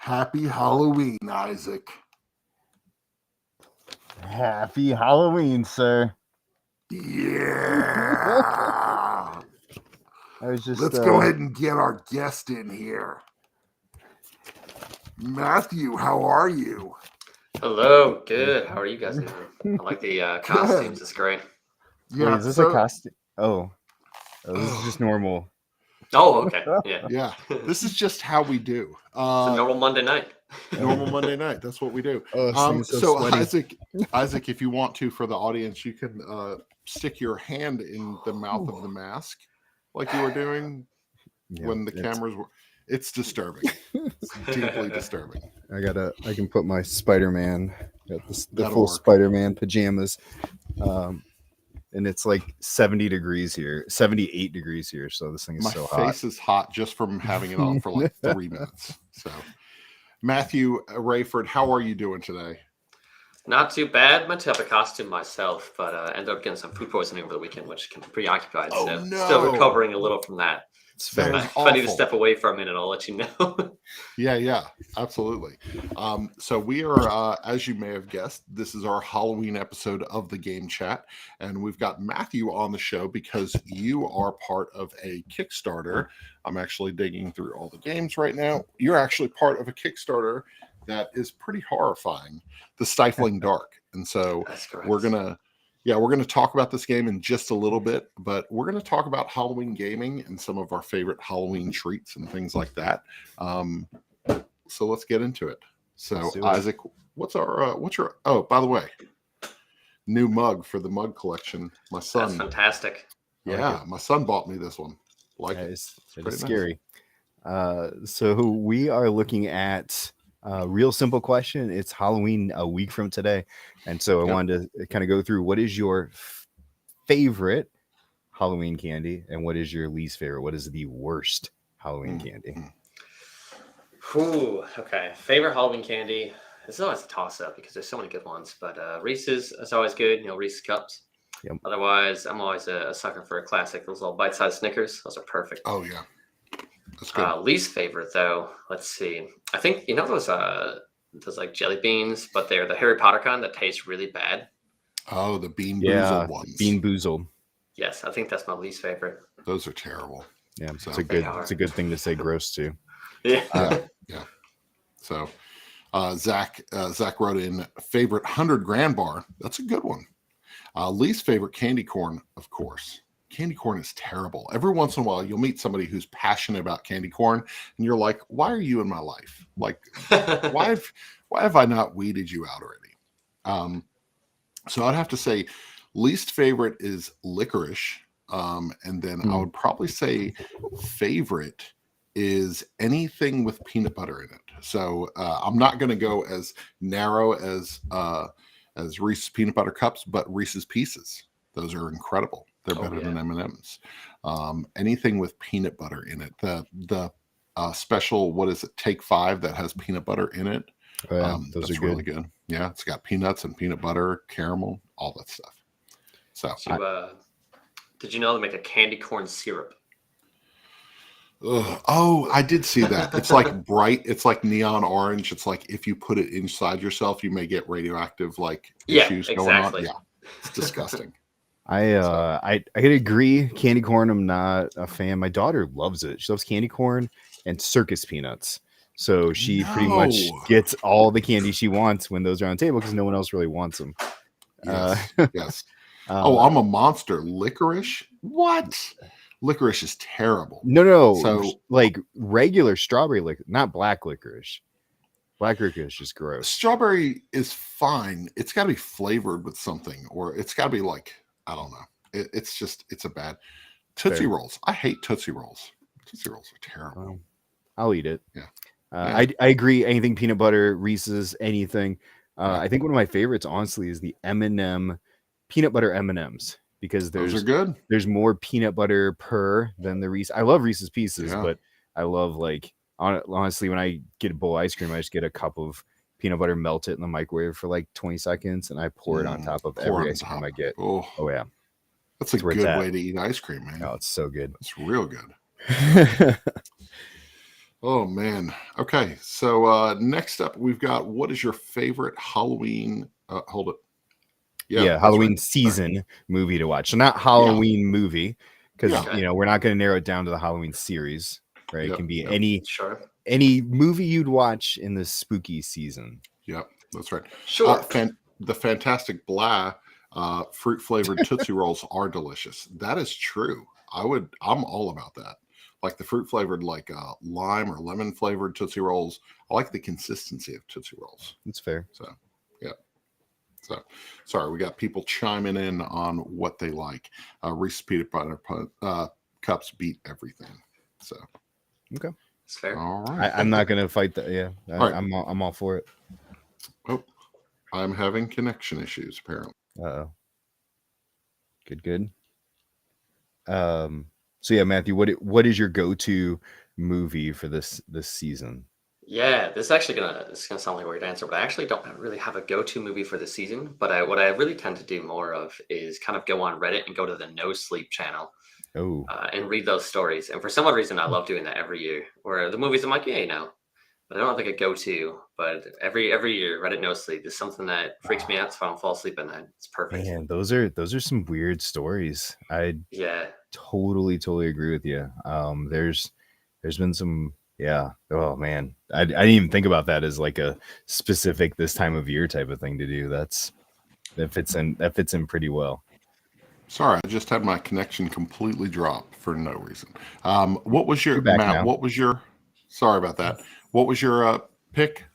Happy Halloween, Isaac. Happy Halloween, sir. Yeah. Let's go ahead and get our guest in here. Matthew, how are you? Hello, good. How are you guys doing? I like the costumes. It's great. Yeah, wait, is this a costume? Oh, this is just normal. Oh, okay. Yeah. Yeah. This is just how we do. It's a normal Monday night. Normal Monday night. That's what we do. So Isaac, if you want to, for the audience, you can stick your hand in the mouth of the mask like you were doing when the cameras were. It's disturbing. It's deeply disturbing. I can put my Spider-Man, got the full work. Spider-Man pajamas. And it's like 70 degrees here, 78 degrees here. So this thing is so hot. My face is hot just from having it on for like 3 minutes. So, Matthew Rayford, how are you doing today? Not too bad. Meant to have a costume myself, but ended up getting some food poisoning over the weekend, which can be preoccupied. Oh, so no. Still recovering a little from that. If I need to step away for a minute, I'll let you know. Yeah, absolutely. So we are, as you may have guessed, this is our Halloween episode of the Game Chat, and we've got Matthew on the show because you are part of a Kickstarter. I'm actually digging through all the games right now. You're actually part of a Kickstarter that is pretty horrifying, the Stifling Dark. And so we're gonna talk about this game in just a little bit, but we're going to talk about Halloween gaming and some of our favorite Halloween treats and things like that. So let's get into it. So Isaac, what's your, oh, by the way, new mug for the mug collection. My son. That's fantastic. Yeah, my son bought me this one. It's scary. So we are looking at real simple question. It's Halloween a week from today. And so I wanted to kind of go through what is your favorite Halloween candy and what is your least favorite? What is the worst Halloween candy? Ooh, okay. Favorite Halloween candy. This is always a toss-up because there's so many good ones. But Reese's is always good. Reese's Cups. Yep. Otherwise, I'm always a sucker for a classic. Those little bite-sized Snickers. Those are perfect. Oh, yeah. That's good. Least favorite, though. Let's see. I think, those like jelly beans, but they're the Harry Potter kind that taste really bad. Oh, the Bean Boozled ones. Bean Boozled. Yes, I think that's my least favorite. Those are terrible. Yeah, so it's a good thing to say gross too. Yeah. Yeah. So Zach wrote in favorite 100 grand bar. That's a good one. Least favorite candy corn, of course. Candy corn is terrible. Every once in a while, you'll meet somebody who's passionate about candy corn, and you're like, "Why are you in my life? Like, why have I not weeded you out already?" So I'd have to say, least favorite is licorice, and then I would probably say favorite is anything with peanut butter in it. So I'm not going to go as narrow as Reese's peanut butter cups, but Reese's Pieces. Those are incredible. They're better than M&Ms. Anything with peanut butter in it. The special, what is it, Take 5 that has peanut butter in it. Those are really good. Yeah, it's got peanuts and peanut butter, caramel, all that stuff. So, did you know they make a candy corn syrup? Oh, I did see that. It's like bright. It's like neon orange. It's like if you put it inside yourself, you may get radioactive issues going on. Yeah, it's disgusting. I could agree. Candy corn, I'm not a fan. My daughter loves it. She loves candy corn and circus peanuts. So she pretty much gets all the candy she wants when those are on the table because no one else really wants them. Yes. I'm a monster. Licorice? What? Licorice is terrible. No. So like regular strawberry licorice, not black licorice. Black licorice is gross. Strawberry is fine. It's got to be flavored with something, or it's got to be like, I don't know. It's a bad. Tootsie Rolls. I hate Tootsie Rolls. Tootsie Rolls are terrible. I'll eat it. Yeah. I agree. Anything peanut butter, Reese's, anything. I think one of my favorites, honestly, is the M&M peanut butter M&Ms because those are good. There's more peanut butter per than the Reese. I love Reese's Pieces, but I love honestly when I get a bowl of ice cream, I just get a cup of peanut butter, melt it in the microwave for like 20 seconds, and I pour it on top of every ice cream I get. Oh yeah. That's a good way to eat ice cream, man. Oh, it's so good. It's real good. Oh man. Okay. So next up we've got, what is your favorite Halloween? Hold it. Yeah, that's Halloween right. season movie to watch. So not Yeah. Halloween movie, because Yeah. we're not going to narrow it down to the Halloween series, right? It Yep. can be Yep. Sure. any movie you'd watch in the spooky season. Yep. That's right. Sure. The Fantastic Blah fruit flavored Tootsie Rolls are delicious. That is true. I'm all about that. Like the fruit flavored, like lime or lemon flavored Tootsie Rolls. I like the consistency of Tootsie Rolls. That's fair. So, yeah. So, sorry, we got people chiming in on what they like. Reese's peanut butter cups beat everything. So, okay, it's fair. All right. I'm not going to fight that. Yeah, All right. I'm all for it. Oh, I'm having connection issues apparently. Uh-oh. Good. So yeah, Matthew, what is your go-to movie for this season? Yeah, this is gonna sound like a weird answer, but I actually don't really have a go-to movie for the season. But what I really tend to do more of is kind of go on Reddit and go to the No Sleep channel Oh, and read those stories. And for some odd reason, I love doing that every year. Where the movies, I'm like, yeah, but I don't have like a go-to. But every year, Reddit No Sleep is something that freaks me out, so I don't fall asleep at night. It's perfect. man, those are some weird stories. I Yeah. totally agree with you. There's been some, yeah. Oh man, I didn't even think about that as like a specific this time of year type of thing to do. That fits in pretty well. Sorry, I just had my connection completely drop for no reason. What was your back Matt? now. What was your? Sorry about that. What was your pick?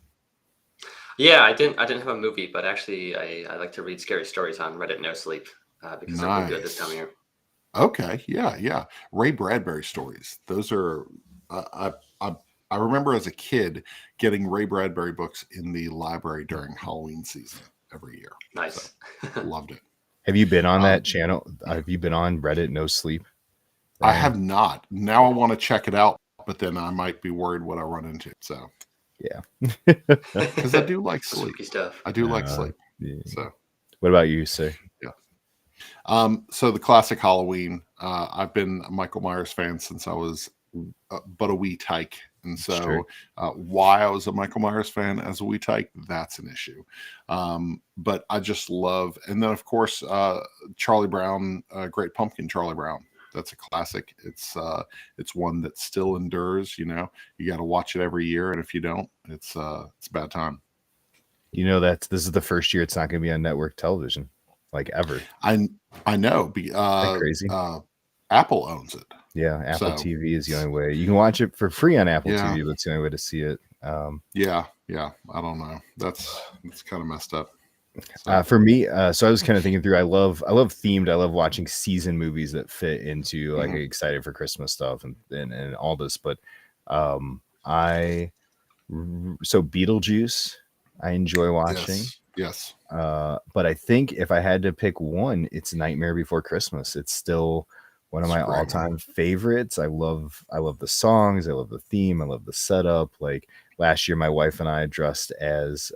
Yeah, I didn't have a movie, but actually I like to read scary stories on Reddit No Sleep because they're pretty good this time of year. Okay, yeah. Ray Bradbury stories. Those are. I remember as a kid getting Ray Bradbury books in the library during Halloween season every year. Nice. So, loved it. Have you been on that channel? Have you been on Reddit No Sleep? I have not. Now I want to check it out, but then I might be worried what I run into. So yeah, because I do like sleep. Spooky stuff. I do like sleep. Yeah. So what about you, sir? Yeah. So the classic Halloween. I've been a Michael Myers fan since I was but a wee tyke. And so why I was a Michael Myers fan as a wee tyke, that's an issue. But I just love, and then of course, Charlie Brown, Great Pumpkin Charlie Brown. That's a classic. It's one that still endures. You got to watch it every year. And if you don't, it's a bad time. This is the first year it's not going to be on network television, like ever. I know. Crazy. Apple owns it. Yeah, Apple TV is the only way. You can watch it for free on Apple TV, but it's the only way to see it. Yeah. I don't know. That's kind of messed up. So. For me, so I was kind of thinking through. I love themed. I love watching season movies that fit into like excited for Christmas stuff and all this. But so Beetlejuice, I enjoy watching. Yes. But I think if I had to pick one, it's Nightmare Before Christmas. It's still one of my all-time favorites. I love the songs. I love the theme. I love the setup. Like last year, my wife and I dressed as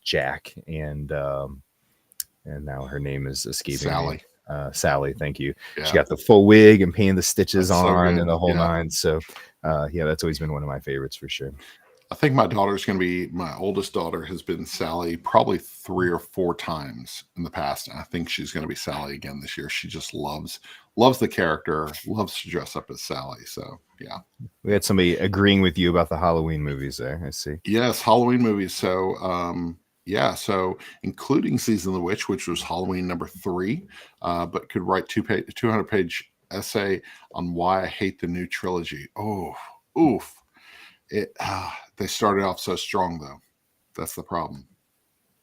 Jack, and now her name is escaping Sally. me. Sally, thank you. Yeah. She got the full wig and painting the stitches that's on and the whole nine. So that's always been one of my favorites for sure. I think my oldest daughter has been Sally probably 3 or 4 times in the past. And I think she's going to be Sally again this year. She just loves the character, loves to dress up as Sally. So, yeah. We had somebody agreeing with you about the Halloween movies there. I see. Yes, Halloween movies. So, so including Season of the Witch, which was Halloween number 3, but could write 200-page essay on why I hate the new trilogy. Oh, oof. They started off so strong, though. That's the problem.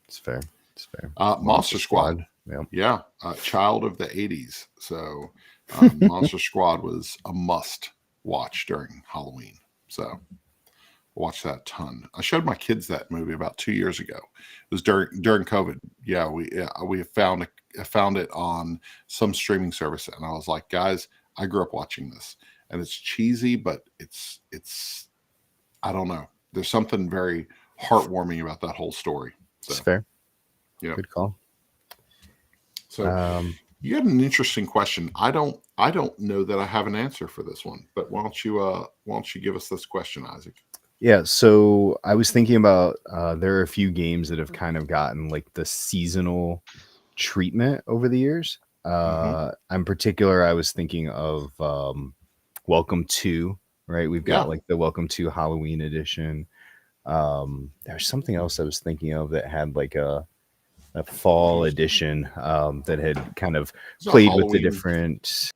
It's fair. Monster Squad. Yeah. Child of the 80s. So Monster Squad was a must watch during Halloween. So watch that a ton. I showed my kids that movie about 2 years ago. It was during COVID. Yeah, we found it on some streaming service, and I was like, guys, I grew up watching this, and it's cheesy, but it's I don't know. There's something very heartwarming about that whole story. So, it's fair. Yeah. Good call. So you had an interesting question. I I don't know that I have an answer for this one, but why don't you give us this question, Isaac? Yeah, so I was thinking about there are a few games that have kind of gotten like the seasonal treatment over the years. In particular, I was thinking of Welcome to, right? We've got like the Welcome to Halloween edition. There's something else I was thinking of that had like a fall edition that had kind of played with the different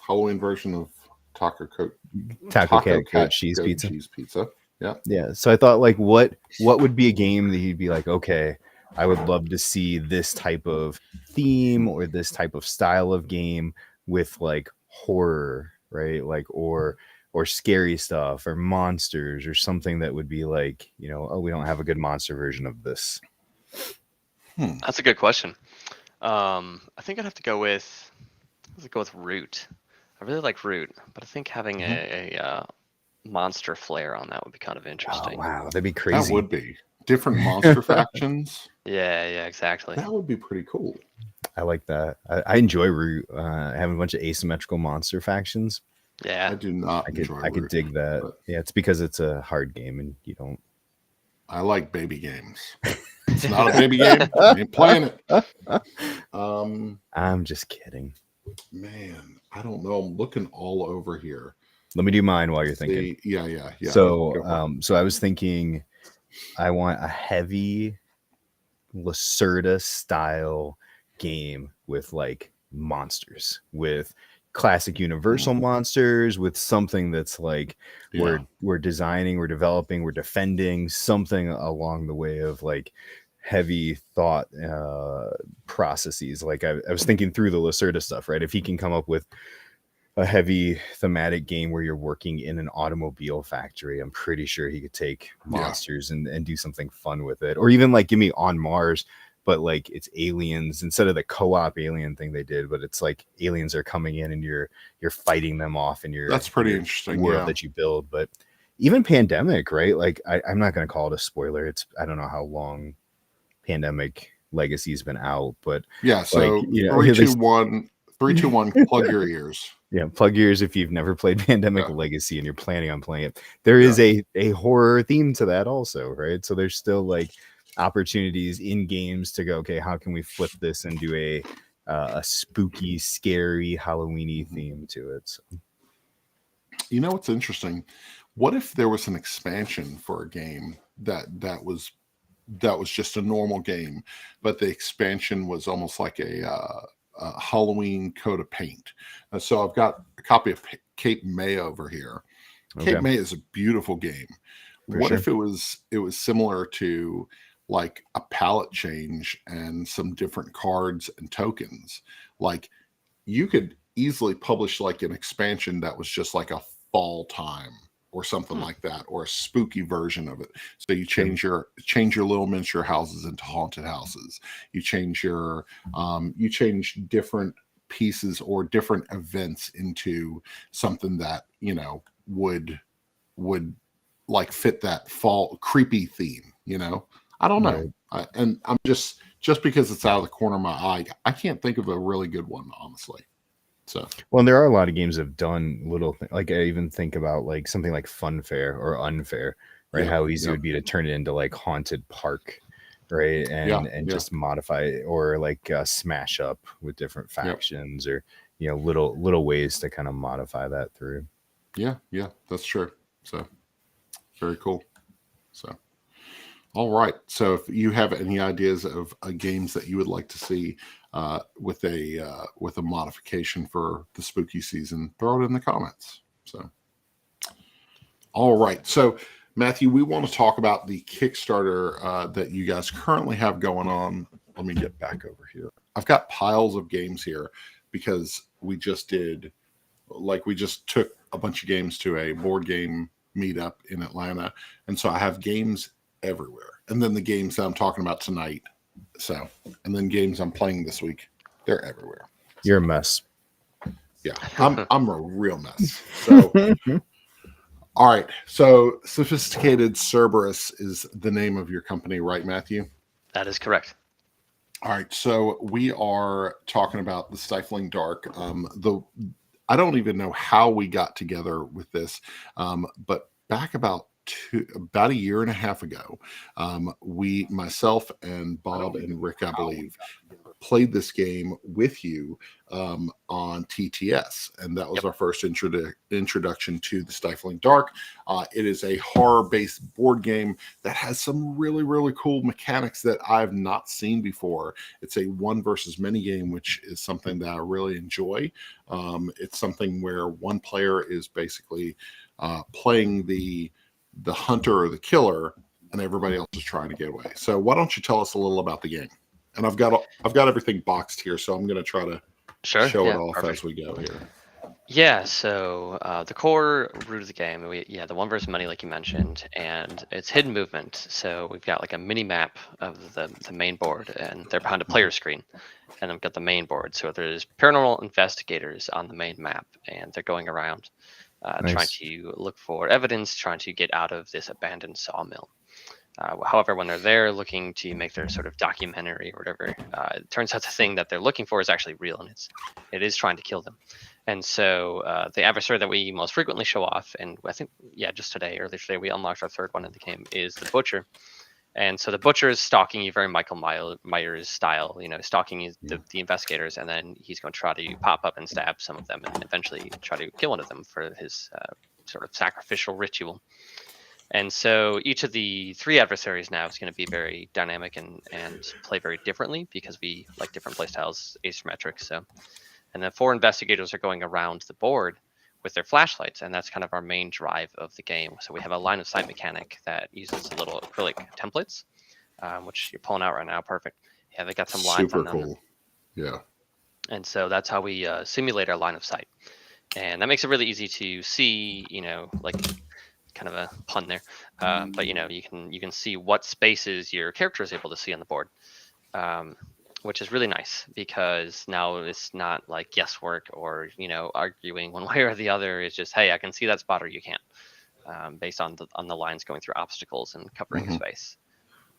Halloween version of Taco Cat cheese pizza. Yeah. So I thought, like, what would be a game that you'd be like, okay, I would love to see this type of theme or this type of style of game with like horror, right? Like or scary stuff or monsters or something that would be like, oh, we don't have a good monster version of this. That's a good question. I think I'd have to go with Root. I really like Root, but I think having a monster flair on that would be kind of interesting. Oh, wow, that'd be crazy. That would be different monster factions. Yeah, exactly. That would be pretty cool. I like that. I enjoy Root. Having a bunch of asymmetrical monster factions. Yeah, I do not. I could dig that. But yeah, it's because it's a hard game and you don't. I like baby games. It's not a baby game. I ain't playing it. I'm just kidding. Man, I don't know. I'm looking all over here. Let me do mine while you're thinking. Yeah. So, so I was thinking, I want a heavy Lacerda style game with like monsters, with classic Universal monsters, with something that's like we're designing, we're developing, we're defending, something along the way of like heavy thought processes. Like I was thinking through the Lacerda stuff, right? If he can come up with a heavy thematic game where you're working in an automobile factory, I'm pretty sure he could take monsters and do something fun with it. Or even like give me On Mars, but like it's aliens instead of the co-op alien thing they did, but it's like aliens are coming in and you're fighting them off in your that's pretty interesting world that you build. But even Pandemic, right? Like I'm not going to call it a spoiler. I don't know how long Pandemic Legacy's been out, but so like, 3, 2, 1, plug your ears. Yeah, plug your ears if you've never played Pandemic Legacy and you're planning on playing it. There is a horror theme to that also, right? So there's still like opportunities in games to go, okay, how can we flip this and do a spooky, scary, Halloween-y theme to it? So. You know what's interesting? What if there was an expansion for a game that was just a normal game, but the expansion was almost like a Halloween coat of paint? So I've got a copy of Cape May over here. Okay. Cape May is a beautiful game. What if it was similar to like a palette change and some different cards and tokens? Like you could easily publish like an expansion that was just like a fall time or something like that, or a spooky version of it. So you change your little miniature houses into haunted houses. You change different pieces or different events into something that would like fit that fall creepy theme. I don't know. Right. And I'm just because it's out of the corner of my eye, I can't think of a really good one, honestly. So, well, and there are a lot of games that have done little things. Like I even think about like something like Funfair or Unfair, right? How easy it would be to turn it into like Haunted Park, right? And just modify it, or like Smash Up with different factions, or little ways to kind of modify that through. Yeah, that's true. So, very cool. So. All right. So if you have any ideas of games that you would like to see with a modification for the spooky season, throw it in the comments. So, all right. So Matthew, we want to talk about the Kickstarter that you guys currently have going on. Let me get back over here. I've got piles of games here because we just took a bunch of games to a board game meetup in Atlanta. And so I have games everywhere, and then the games that I'm talking about tonight, and then games I'm playing this week, they're everywhere. You're a mess. Yeah, I'm a real mess. So all right, so Sophisticated Cerberus is the name of your company, right, Matthew? That is correct. All right, so we are talking about the Stifling Dark. I don't even know how we got together with this, but back about a year and a half ago, myself and Bob and Rick, I believe, played this game with you on TTS, and that was our first introduction to the Stifling Dark. It is a horror-based board game that has some really, really cool mechanics that I've not seen before. It's a one versus many game, which is something that I really enjoy. It's something where one player is basically playing the hunter or the killer, and everybody else is trying to get away. So why don't you tell us a little about the game? And I've got everything boxed here, so I'm going to try to show it off as we go here. Yeah, so the core root of the game, the one versus many, like you mentioned, and it's hidden movement. So we've got like a mini map of the main board, and they're behind a player screen. And I've got the main board. So there's paranormal investigators on the main map, and they're going around trying to look for evidence, trying to get out of this abandoned sawmill. However, when they're there looking to make their sort of documentary or whatever, it turns out the thing that they're looking for is actually real, and it is trying to kill them. And so the adversary that we most frequently show off, and I think, just earlier today, we unlocked our third one in the game, is the Butcher. And so the Butcher is stalking you very Michael Myers style, stalking the investigators, and then he's going to try to pop up and stab some of them and eventually try to kill one of them for his sort of sacrificial ritual. And so each of the three adversaries now is going to be very dynamic and play very differently because we like different playstyles, asymmetric. So, and the four investigators are going around the board with their flashlights, and that's kind of our main drive of the game. So we have a line of sight mechanic that uses the little acrylic templates, which you're pulling out right now. Perfect. Yeah, they got some lines on them. Super cool. Yeah. And so that's how we simulate our line of sight, and that makes it really easy to see. Like. Kind of a pun there, but you can see what spaces your character is able to see on the board, which is really nice because now it's not like guesswork or arguing one way or the other. It's just, hey, I can see that spot or you can't, based on the lines going through obstacles and covering space.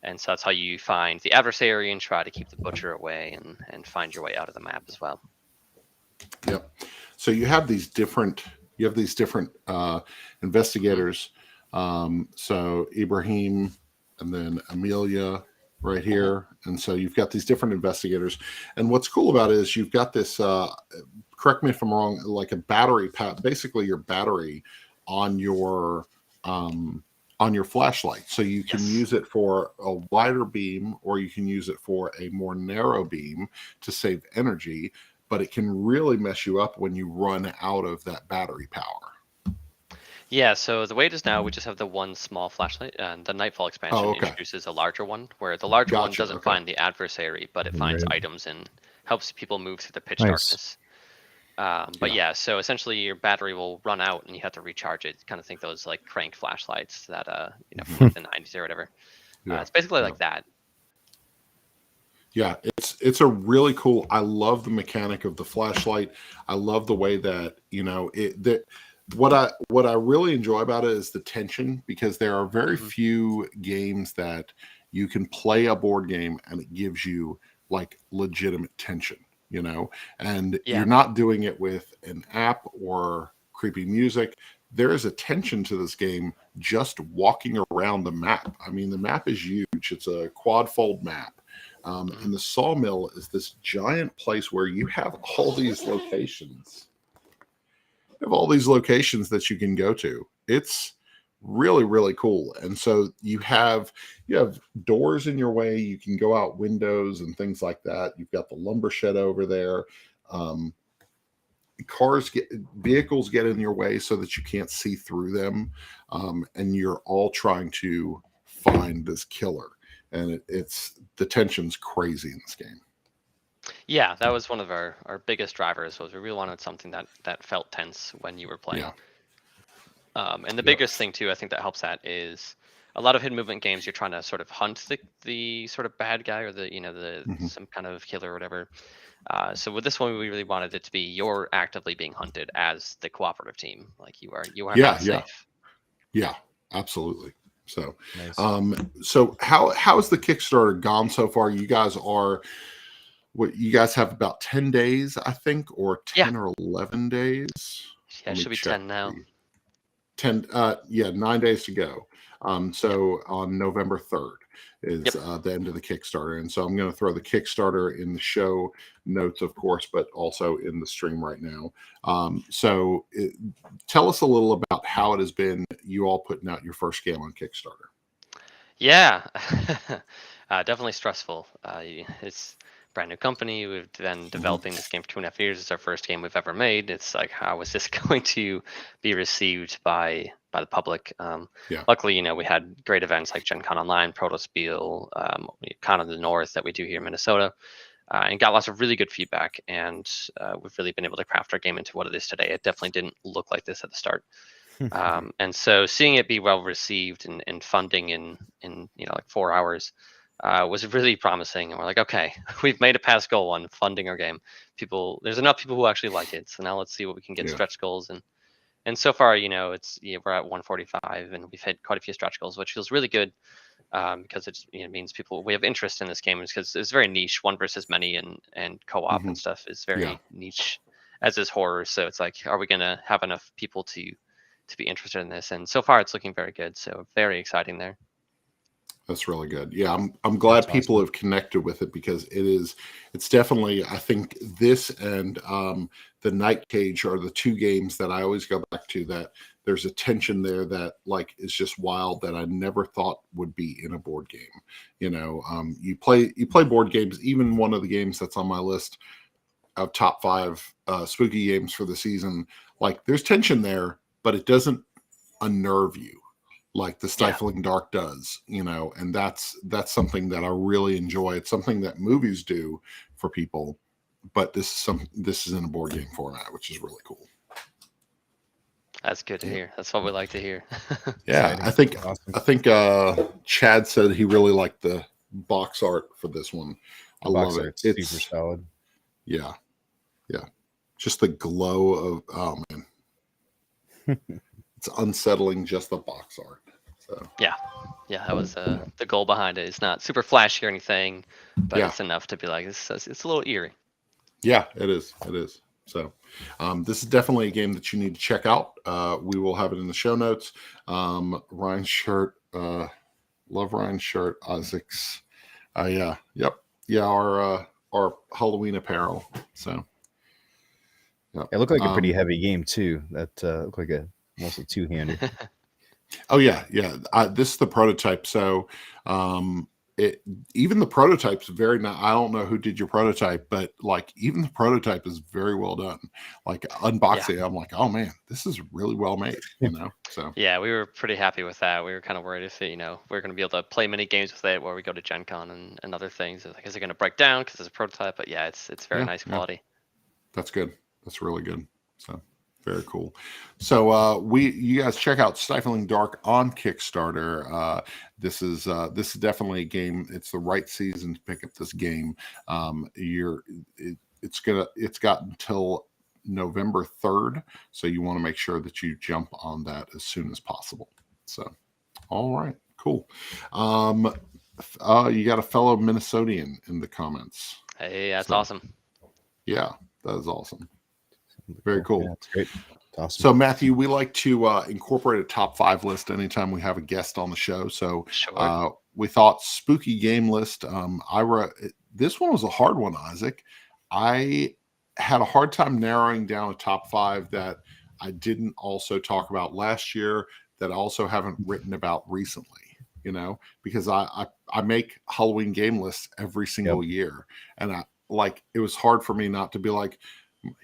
And so that's how you find the adversary and try to keep the Butcher away and find your way out of the map as well. Yep. So you have these different investigators. So Ibrahim and then Amelia right here. And so you've got these different investigators. And what's cool about it is you've got this, correct me if I'm wrong, like a battery pack, basically your battery on your flashlight. So you can use it for a wider beam or you can use it for a more narrow beam to save energy. But it can really mess you up when you run out of that battery power. Yeah, so the way it is now, we just have the one small flashlight, and the Nightfall expansion introduces a larger one, where the larger one doesn't find the adversary, but it finds items and helps people move through the pitch darkness. But so essentially your battery will run out, and you have to recharge it. Kind of think those like crank flashlights that from like the 90s or whatever. It's basically like that. Yeah, it's a really cool. I love the mechanic of the flashlight. I love the way that what I really enjoy about it is the tension, because there are very few games that you can play a board game and it gives you like legitimate tension, and you're not doing it with an app or creepy music. There is a tension to this game just walking around the map. I mean, the map is huge. It's a quad fold map. And the sawmill is this giant place where you have all these locations. You have all these locations that you can go to. It's really, really cool. And so you have doors in your way. You can go out windows and things like that. You've got the lumber shed over there. Vehicles get in your way so that you can't see through them. And you're all trying to find this killer. And it's the tension's crazy in this game. Yeah, that was one of our biggest drivers. Was we really wanted something that felt tense when you were playing. And the biggest thing too, I think that helps that is a lot of hidden movement games. You're trying to sort of hunt the sort of bad guy or the some kind of killer or whatever. So with this one, we really wanted it to be you're actively being hunted as the cooperative team. Like you are not safe. Yeah, absolutely. So, nice. So how has the Kickstarter gone so far? You guys are what you guys have about 10 days, I think, or 10 or 11 days. Yeah, it should be 10 now. 10, 9 days to go. So on November 3rd is the end of the Kickstarter. And so I'm going to throw the Kickstarter in the show notes, of course, but also in the stream right now. Tell us a little about how it has been, you all putting out your first game on Kickstarter. Yeah, definitely stressful. It's a brand new company. We've been developing this game for 2.5 years. It's our first game we've ever made. It's like, how is this going to be received by the public? Luckily, we had great events like Gen Con Online, Protospiel, Con of the North that we do here in Minnesota, and got lots of really good feedback. And we've really been able to craft our game into what it is today. It definitely didn't look like this at the start. And so seeing it be well received and funding in like 4 hours was really promising. And we're like, okay, we've made it past goal on funding our game. There's enough people who actually like it. So now let's see what we can get stretch goals. And so far, we're at 145 and we've hit quite a few stretch goals, which feels really good because it means we have interest in this game, because it's very niche. One versus many and co-op and stuff is very niche, as is horror. So it's like, are we going to have enough people to be interested in this? And so far it's looking very good, so very exciting there. That's really good. Yeah, I'm glad people have connected with it, because it's definitely, I think this and the Night Cage are the two games that I always go back to, that there's a tension there that like is just wild, that I never thought would be in a board game. You play board games. Even one of the games that's on my list of top 5 spooky games for the season, like there's tension there, but it doesn't unnerve you like the Stifling Dark does, and that's something that I really enjoy. It's something that movies do for people, but this is in a board game format, which is really cool. That's good to hear. That's what we like to hear. Yeah, I think Chad said he really liked the box art for this one. I love it. It's super solid. Yeah. Just the glow of, oh man. It's unsettling, just the box art. So yeah, that was the goal behind it. It's not super flashy or anything, but it's enough to be like, it's a little eerie. Yeah, it is. So this is definitely a game that you need to check out. We will have it in the show notes. Ryan's shirt, love Ryan's shirt. Isaac's, our Halloween apparel. So it looked like a pretty heavy game too. That looked like mostly two-handed. Oh yeah. This is the prototype. So even the prototype's very nice. I don't know who did your prototype, but like even the prototype is very well done. Like unboxing, I'm like, oh man, this is really well made. So yeah, we were pretty happy with that. We were kind of worried if we're going to be able to play many games with it where we go to Gen Con and other things. Like, is it going to break down because it's a prototype? But yeah, it's very nice quality. That's good. That's really good. So very cool. So you guys check out Stifling Dark on Kickstarter. This is definitely a game. It's the right season to pick up this game. It's got until November 3rd, so you want to make sure that you jump on that as soon as possible. So, all right, cool. You got a fellow Minnesotan in the comments. Hey, that's awesome. Yeah, that is awesome. Very cool. Yeah, that's great. That's awesome. So Matthew, we like to incorporate a top 5 list anytime we have a guest on the show. So we thought spooky game list. This one was a hard one, Isaac. I had a hard time narrowing down a top 5 that I didn't also talk about last year, that I also haven't written about recently, because I make Halloween game lists every single year. And it was hard for me not to be like,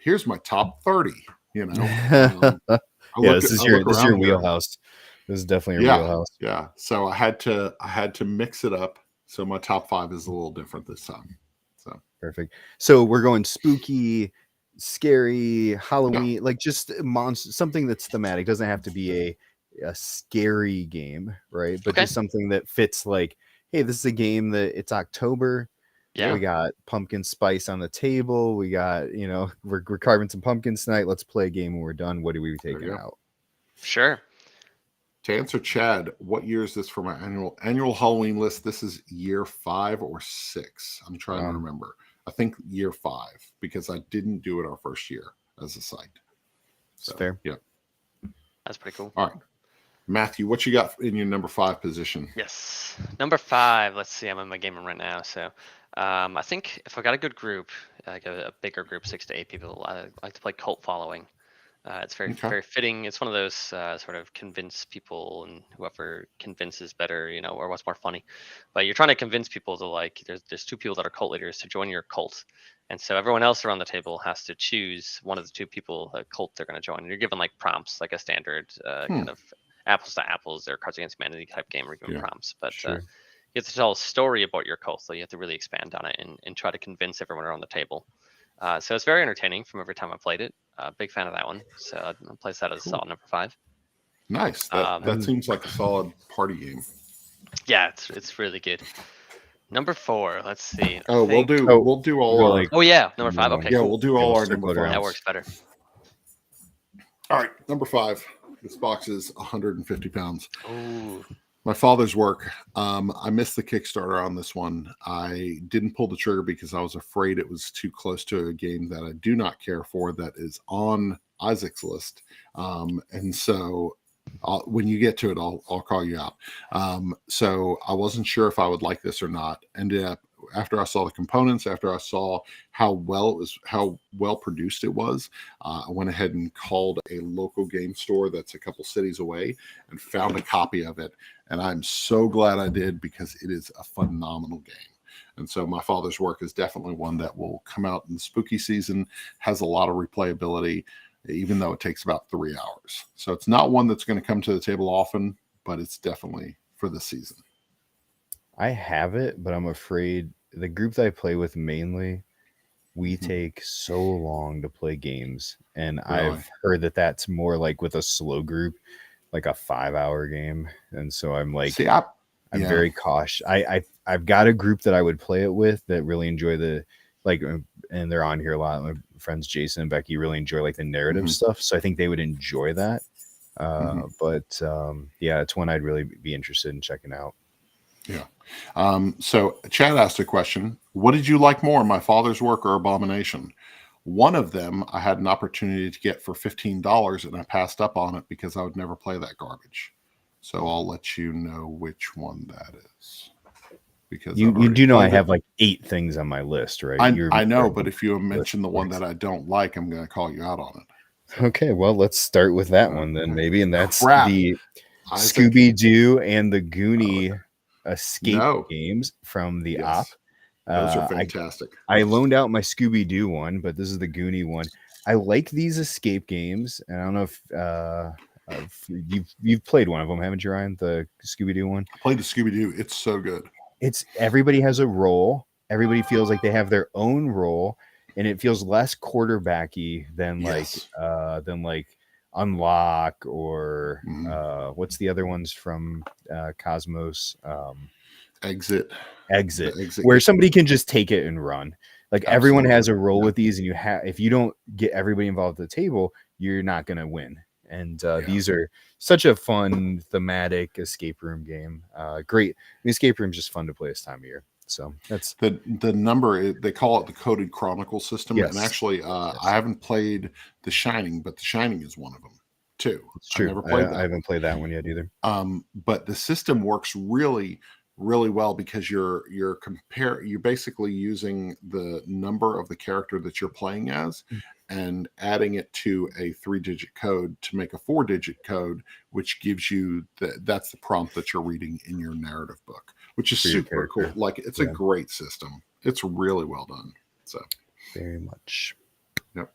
here's my top 30, this is your wheelhouse. This is definitely your wheelhouse. Yeah. So I had to mix it up. So my top 5 is a little different this time. So perfect. So we're going spooky, scary, Halloween, like just monster, something that's thematic. Doesn't have to be a scary game, right? But just something that fits, like, hey, this is a game that it's October. Yeah, we got pumpkin spice on the table. We got, we're carving some pumpkins tonight. Let's play a game when we're done. What do we take out? Sure. To answer Chad, what year is this for my annual Halloween list? This is year 5 or 6. I'm trying to remember. I think year 5, because I didn't do it our first year as a site. So, fair. Yeah. That's pretty cool. All right. Matthew, what you got in your number 5 position? Yes. Number 5. Let's see. I'm in my game room right now. So I think if I got a good group, like a bigger group, 6 to 8 people, I like to play Cult Following. It's very fitting. It's one of those sort of convince people, and whoever convinces better, or what's more funny. But you're trying to convince people to like. There's 2 people that are cult leaders to join your cult, and so everyone else around the table has to choose one of the 2 people, a cult they're going to join. And you're given like prompts, like a standard kind of apples to apples or Cards Against Humanity type game. We're given prompts, but you have to tell a story about your cult, so you have to really expand on it and try to convince everyone around the table. So it's very entertaining from every time I played it. Big fan of that one. So I place that as a solid number 5. Nice. That seems like a solid party game. Yeah, it's really good. Number 4. Let's see. We'll do all. Number 5. Okay. Yeah, cool. we'll do all our number 5. That works better. All right, number 5. This box is 150 pounds. Ooh. My father's work. I missed the Kickstarter on this one. I didn't pull the trigger because I was afraid it was too close to a game that I do not care for that is on Isaac's list. And so when you get to it, I'll call you out. So I wasn't sure if I would like this or not. Ended up, after I saw the components, after I saw how well produced it was, I went ahead and called a local game store that's a couple cities away and found a copy of it. And I'm so glad I did, because it is a phenomenal game. And so my father's work is definitely one that will come out in the spooky season, has a lot of replayability, even though it takes about 3 hours. So it's not one that's going to come to the table often, but it's definitely for the season. I have it, but I'm afraid the group that I play with mainly, we take so long to play games. And really? I've heard that that's more like with a slow group, like a 5-hour game. And so I'm like, I'm very cautious. I've got a group that I would play it with that really enjoy and they're on here a lot. My friends Jason and Becky really enjoy like the narrative stuff. So I think they would enjoy that. But it's one I'd really be interested in checking out. Yeah. So Chad asked a question. What did you like more, My Father's Work or Abomination? One of them I had an opportunity to get for $15, and I passed up on it because I would never play that garbage. So I'll let you know which one that is. Because you do know I have like 8 things on my list, right? I know, but if you mention the one that I don't like, I'm going to call you out on it. Okay, well, let's start with that one then, maybe. And that's the Scooby-Doo and the Goonie escape games from the Op. Those are fantastic. I loaned out my Scooby-Doo one, but this is the Goonie one. I like these escape games, and I don't know if you've played one of them, haven't you, Ryan? The Scooby-Doo one? I played the Scooby-Doo. It's so good. It's everybody has a role. Everybody feels like they have their own role, and it feels less quarterbacky than like Unlock or what's the other ones from Cosmos? Exit, where somebody can just take it and run. Like everyone has a role with these, and if you don't get everybody involved at the table, you're not going to win. And these are such a fun thematic escape room game. Great. The escape room is just fun to play this time of year. So that's the number. They call it the Coded Chronicle system. Yes. And actually, I haven't played The Shining, but The Shining is one of them too. It's true. I haven't played that one yet either. But the system works really, really well because you're basically using the number of the character that you're playing as and adding it to a 3-digit code to make a 4-digit code, which gives you that's the prompt that you're reading in your narrative book, which is super cool. Like it's a great system. It's really well done. So very much. Yep.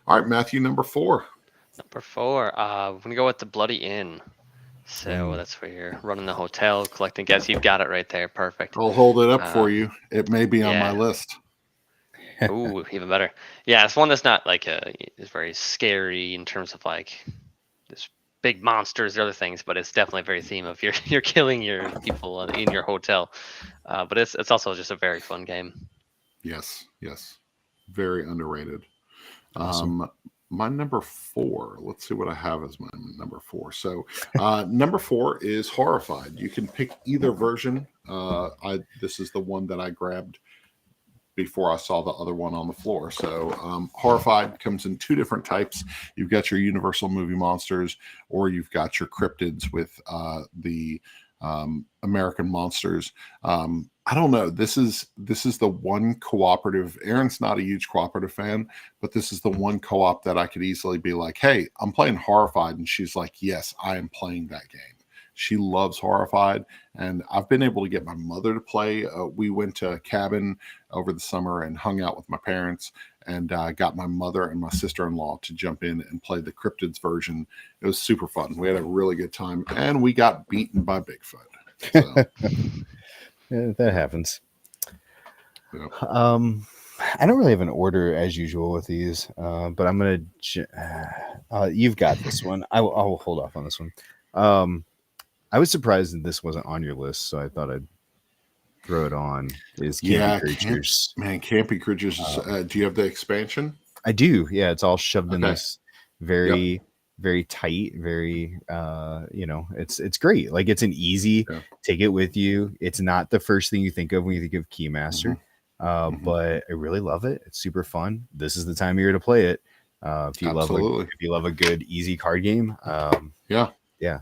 All right, Matthew, number 4. Number 4. I'm gonna go with the Bloody Inn. So that's where you're running the hotel, collecting guests. You've got it right there. Perfect. I'll hold it up for you. It may be on my list. Ooh, even better. Yeah, it's one that's not like it's very scary in terms of like this big monsters or other things, but it's definitely a very theme of you're killing your people in your hotel. But it's also just a very fun game. Yes. Very underrated. Awesome. My number 4, let's see what I have as my number 4. So number 4 is Horrified. You can pick either version. This is the one that I grabbed before I saw the other one on the floor. So Horrified comes in 2 different types. You've got your Universal movie monsters, or you've got your cryptids with the American monsters. I don't know. This is the one cooperative. Erin's not a huge cooperative fan, but this is the one co-op that I could easily be like, hey, I'm playing Horrified. And she's like, yes, I am playing that game. She loves Horrified. And I've been able to get my mother to play. We went to a cabin over the summer and hung out with my parents, and got my mother and my sister-in-law to jump in and play the cryptids version. It was super fun. We had a really good time, and we got beaten by Bigfoot. So. Yeah, that happens. Yeah. I don't really have an order as usual with these, but I'm gonna. You've got this one. I'll hold off on this one. I was surprised that this wasn't on your list, so I thought I'd throw it on. Is Campy Creatures? Campy Creatures. Do you have the expansion? I do. Yeah, it's all shoved in this very tight, very it's great. Like, it's an easy take it with you. It's not the first thing you think of when you think of Keymaster, but I really love it. It's super fun. This is the time of year to play it. If you love a good easy card game,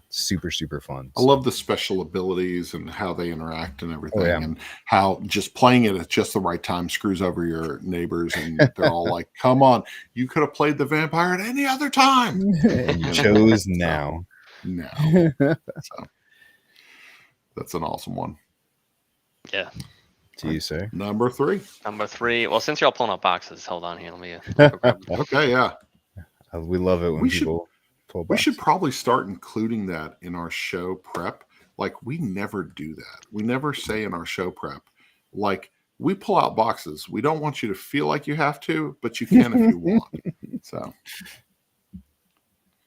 super fun. I love the special abilities and how they interact and everything, and how just playing it at just the right time screws over your neighbors, and they're all like, come on, you could have played the vampire at any other time. And you chose now. So that's an awesome one. Yeah. To you, sir. Number 3. Well, since you're all pulling up boxes, hold on here. Let me. Okay, yeah. We love it when people pull boxes. We should probably start including that in our show prep. Like, we never do that. We never say in our show prep, like, we pull out boxes. We don't want you to feel like you have to, but you can if you want. So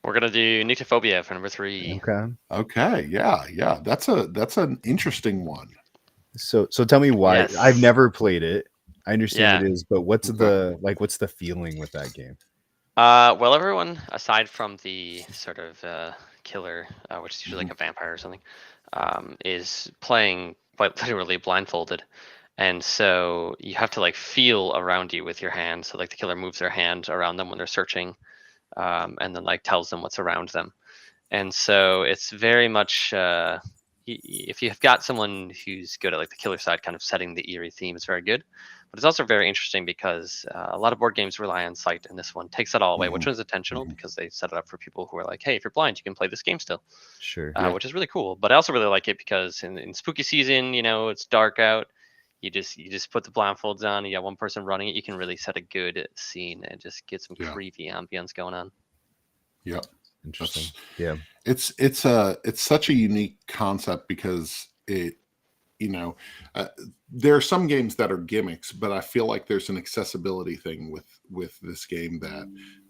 we're gonna do Nyctophobia for number 3. Okay. Yeah. That's an interesting one. So tell me why. Yes. I've never played it. I understand it is, but what's the feeling with that game? Well, everyone aside from the sort of killer, which is usually like a vampire or something, is playing quite literally blindfolded, and so you have to like feel around you with your hand. So like the killer moves their hand around them when they're searching, and then like tells them what's around them, and so it's very much. If you've got someone who's good at like the killer side, kind of setting the eerie theme, it's very good. But it's also very interesting because a lot of board games rely on sight, and this one takes that all away, which was intentional because they set it up for people who are like, hey, if you're blind, you can play this game still. Sure. Which is really cool. But I also really like it because in spooky season, it's dark out. You just put the blindfolds on, and you got one person running it. You can really set a good scene and just get some creepy ambience going on. Yeah. Interesting. It's such a unique concept because it, there are some games that are gimmicks, but I feel like there's an accessibility thing with this game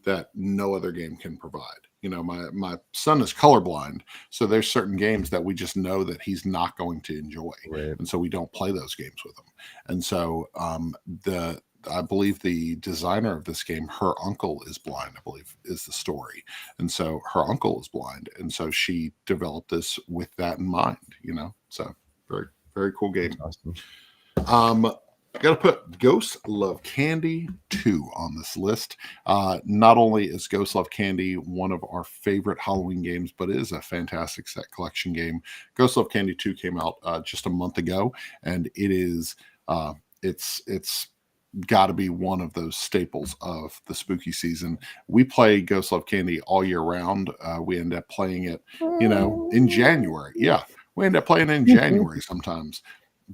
that no other game can provide. My son is colorblind, so there's certain games that we just know that he's not going to enjoy, and so we don't play those games with him. And so I believe the designer of this game, her uncle is blind, I believe is the story. And so her uncle is blind. And so she developed this with that in mind, so very, very cool game. Awesome. Got to put Ghost Love Candy 2 on this list. Not only is Ghost Love Candy one of our favorite Halloween games, but it is a fantastic set collection game. Ghost Love Candy 2 came out just a month ago, and it is it's got to be one of those staples of the spooky season. We play Ghost Love Candy all year round. We end up playing it, in January. Yeah, we end up playing it in January sometimes.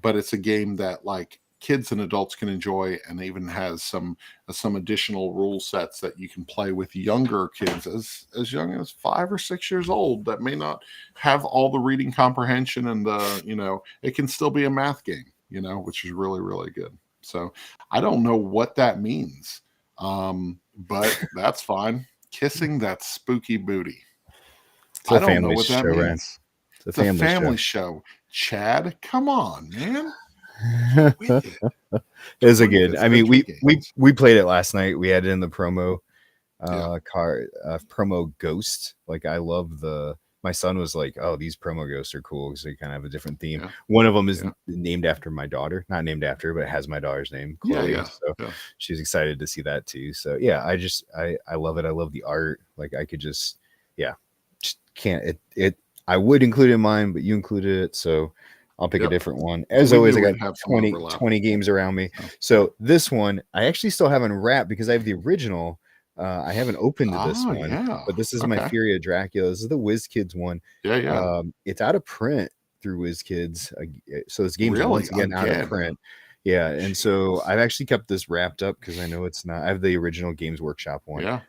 But it's a game that like kids and adults can enjoy, and even has some additional rule sets that you can play with younger kids as young as 5 or 6 years old that may not have all the reading comprehension, and it can still be a math game, which is really, really good. So I don't know what that means, but that's fine. Kissing that spooky booty. I don't know what that means. It's a family show. Chad, come on, man. It is a good. I mean, we played it last night. We had it in the promo card, promo Ghost. Like, I love the my son was like, "Oh, these promo ghosts are cool because they kind of have a different theme." Yeah. One of them is named after my daughter, not named after, but it has my daughter's name, Chloe. So she's excited to see that too. So yeah, I love it. I love the art. Like I could just can't I would include it in mine, but you included it, so I'll pick a different one. As always, I got 20 games around me. So this one, I actually still haven't wrapped because I have the original. I haven't opened this one, but this is my Fury of Dracula. This is the WizKids one. It's out of print through WizKids. So this game's once again out of print. Yeah, and so I've actually kept this wrapped up because I know it's not. I have the original Games Workshop one.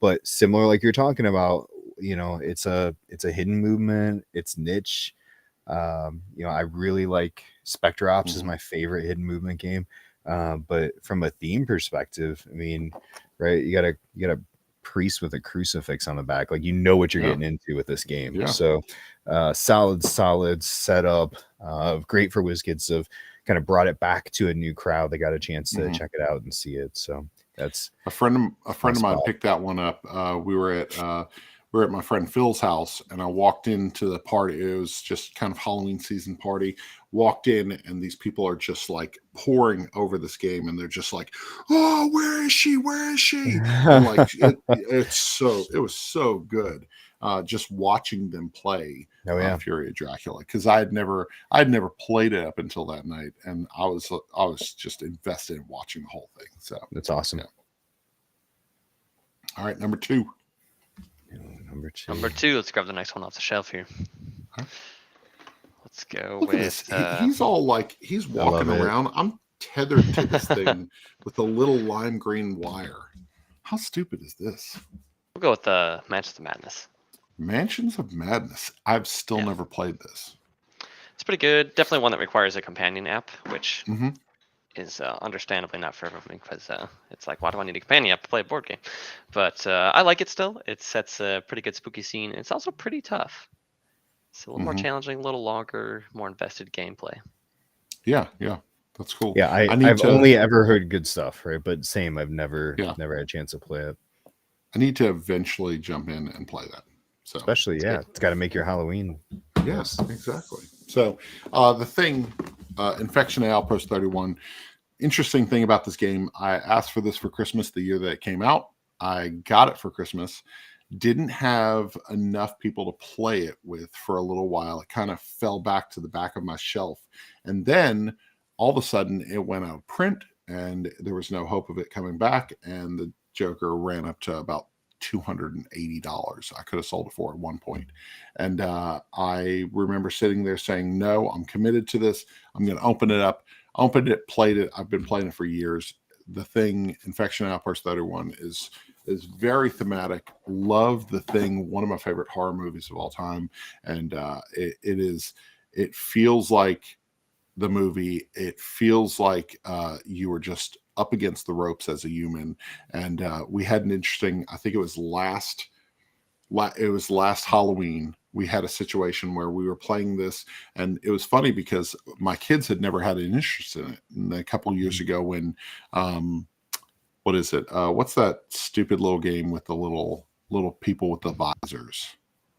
But similar, like you're talking about, it's a hidden movement. It's niche. I really like Spectre Ops is my favorite hidden movement game. But from a theme perspective, I mean, right, you got a priest with a crucifix on the back, like what you're getting into with this game. So solid setup, great for WizKids to have kind of brought it back to a new crowd. They got a chance to check it out and see it. So that's a friend of mine picked that one up. We were at my friend Phil's house, and I walked into the party. It was just kind of Halloween season party. Walked in, and these people are just like pouring over this game, and they're just like, "Oh, where is she? Where is she?" And like it was so good. Just watching them play Fury of Dracula, because I'd never played it up until that night, and I was just invested in watching the whole thing. So that's awesome. All right, number two. Number two. Let's grab the next one off the shelf here. Okay. Let's go Look with. At this. He's all like he's walking around. I'm tethered to this thing with a little lime green wire. How stupid is this? We'll go with Mansions of Madness. Mansions of Madness. I've still never played this. It's pretty good. Definitely one that requires a companion app, which is understandably not for everyone, because it's like, why do I need a companion app to play a board game? But I like it still. It sets a pretty good spooky scene. It's also pretty tough. It's a little more challenging, a little longer, more invested gameplay. Yeah, that's cool. Yeah, I've only ever heard good stuff, right? But same, I've never had a chance to play it. I need to eventually jump in and play that. So especially, it's got to make your Halloween. Yes, exactly. So the thing, Infection Outpost 31. Interesting thing about this game, I asked for this for Christmas the year that it came out. I got it for Christmas. Didn't have enough people to play it with for a little while. It kind of fell back to the back of my shelf. And then all of a sudden it went out of print, and there was no hope of it coming back. And the Joker ran up to about $280. I could have sold it for at one point. And I remember sitting there saying, no, I'm committed to this. I'm going to open it up. Opened it, played it. I've been playing it for years. The Thing, Infection Outpost 31 is very thematic. Love The Thing, one of my favorite horror movies of all time. And it feels like the movie. It feels like you were just up against the ropes as a human. And we had an interesting, I think it was last Halloween, we had a situation where we were playing this, and it was funny because my kids had never had an interest in it. And a couple of years ago when, what is it? What's that stupid little game with the little people with the visors?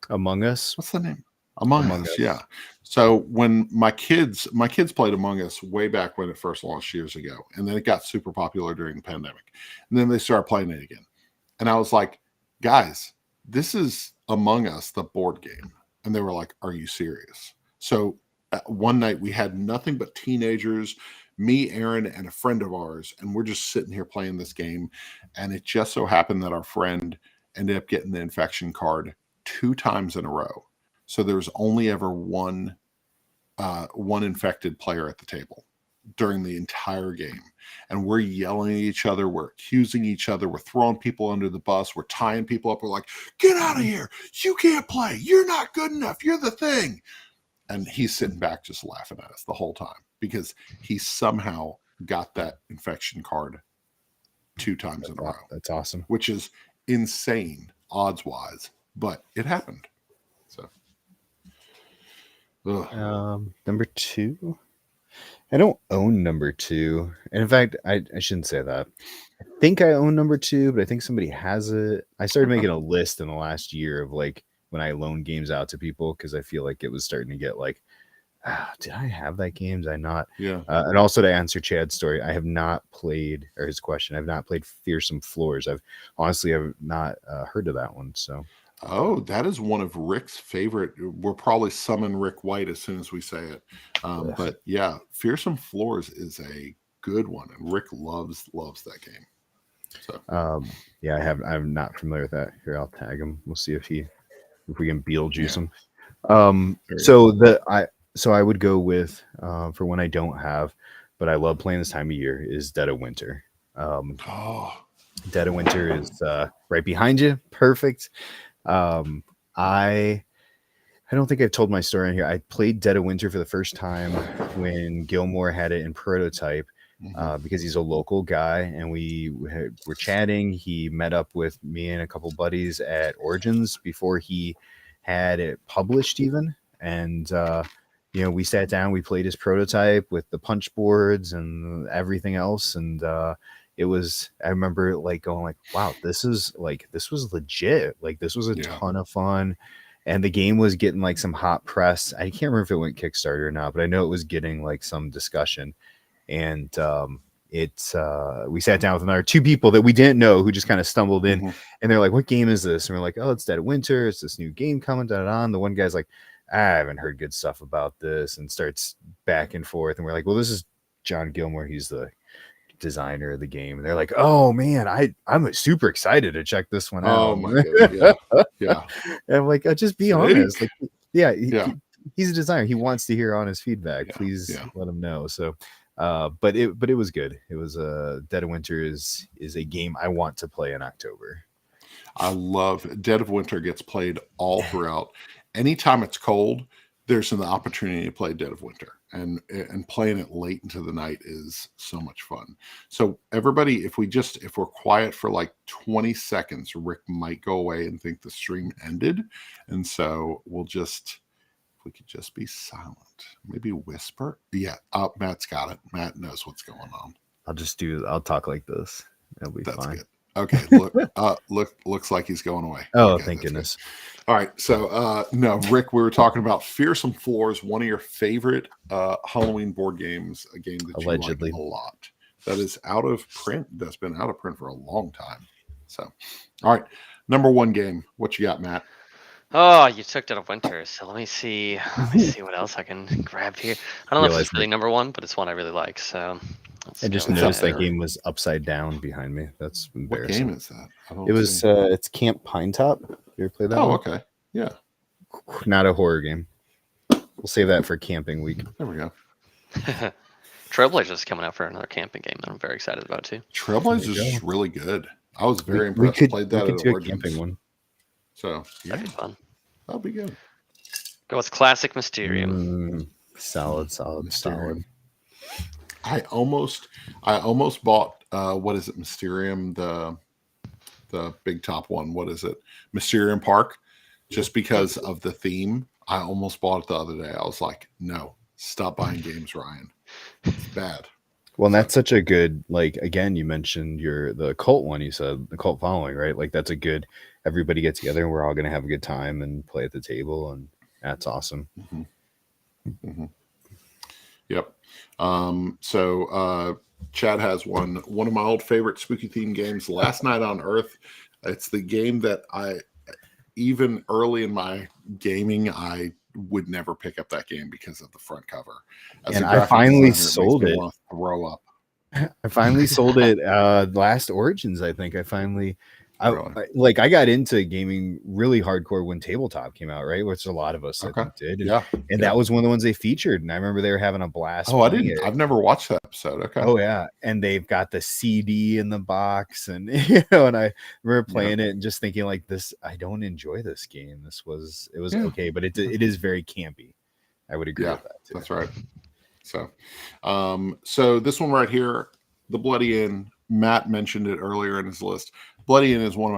Among Us? What's the name? Among Us, yeah. So when my kids played Among Us way back when it first launched years ago, and then it got super popular during the pandemic. And then they started playing it again. And I was like, guys, this is Among Us, the board game. And they were like, are you serious? So one night we had nothing but teenagers, me, Aaron, and a friend of ours, and we're just sitting here playing this game. And it just so happened that our friend ended up getting the infection card 2 times in a row. So there was only ever one infected player at the table during the entire game. And we're yelling at each other. We're accusing each other. We're throwing people under the bus. We're tying people up. We're like, get out of here. You can't play. You're not good enough. You're the thing. And he's sitting back just laughing at us the whole time because he somehow got that infection card 2 times in a row. That's awesome. Which is insane odds-wise, but it happened. So. Number 2. I don't own number 2. And in fact, I shouldn't say that. I think I own number 2, but I think somebody has it. I started making a list in the last year of like when I loan games out to people, because I feel like it was starting to get like, did I have that game? Did I not? Yeah. And also to answer Chad's story, I have not played, or his question, I've not played Fearsome Floors. I've not heard of that one. So. Oh, that is one of Rick's favorite. We'll probably summon Rick White as soon as we say it. But yeah, Fearsome Floors is a good one, and Rick loves that game. So yeah, I'm not familiar with that. Here, I'll tag him. We'll see if we can Beetlejuice him. So I would go with for when I don't have, but I love playing this time of year, is Dead of Winter. Dead of Winter is right behind you. Perfect. I don't think I've told my story in here. I played Dead of Winter for the first time when Gilmore had it in prototype, because he's a local guy, and we were chatting. He met up with me and a couple buddies at Origins before he had it published even. And, we sat down, we played his prototype with the punch boards and everything else. And, I remember like going like, wow, this was legit. Like this was a ton of fun. And the game was getting like some hot press. I can't remember if it went Kickstarter or not, but I know it was getting like some discussion. And we sat down with another two people that we didn't know who just kind of stumbled in, and they're like, what game is this? And we're like, oh, it's Dead of Winter. It's this new game coming on. The one guy's like, I haven't heard good stuff about this, and starts back and forth. And we're like, well, this is John Gilmore. He's the designer of the game. And they're like, oh man, I'm super excited to check this one out. Oh my god. Yeah. And I'm like, just be honest. Like, he's a designer. He wants to hear honest feedback. Please let him know. So but it was good. It was Dead of Winter is a game I want to play in October. I love Dead of Winter. Gets played all throughout. Anytime it's cold, there's an opportunity to play Dead of Winter, and playing it late into the night is so much fun. So everybody, if we're quiet for like 20 seconds, Rick might go away and think the stream ended. And so we could just be silent, maybe whisper. Yeah. Matt's got it. Matt knows what's going on. I'll talk like this. It'll be fine. Good. Okay. Looks like he's going away. Oh, okay, thank goodness. Good. All right. So, no, Rick, we were talking about Fearsome Floors, one of your favorite Halloween board games, a game that allegedly you like a lot. That is out of print. That's been out of print for a long time. So, all right. Number one game. What you got, Matt? Oh, you took Dead of Winter. So let me see what else I can grab here. I don't know if it's really number one, but it's one I really like. So I just noticed that game was upside down behind me. That's embarrassing. What game is that? It was it's Camp Pinetop. You ever played that? Oh, one? Okay. Yeah. Not a horror game. We'll save that for camping week. There we go. Trailblazers is coming out for another camping game that I'm very excited about too. Trailblazers is really good. I was very impressed. Played that at a camping one. So that'd be fun. That'll be good. Go with classic Mysterium. Solid. I almost bought what is it, Mysterium, the big top one. What is it? Mysterium Park, just because of the theme. I almost bought it the other day. I was like, no, stop buying games, Ryan. It's bad. Well, and that's such a good, like, again, you mentioned the cult one, you said, the cult following, right? Like, that's a good, everybody get together and we're all going to have a good time and play at the table. And that's awesome. Yep. So Chad has one of my old favorite spooky theme games, Last Night on Earth. It's the game that even early in my gaming, I would never pick up that game because of the front cover. And I finally sold it. Throw up. I finally sold it last Origins. I think I got into gaming really hardcore when Tabletop came out, right? Which a lot of us did. And that was one of the ones they featured. And I remember they were having a blast. Oh, I didn't. I've never watched that episode. Okay. Oh yeah. And they've got the CD in the box, and and I remember playing it and just thinking like this, I don't enjoy this game. It was okay, but it is very campy. I would agree with that too. That's right. So so this one right here, The Bloody Inn, Matt mentioned it earlier in his list. Bloody Inn is one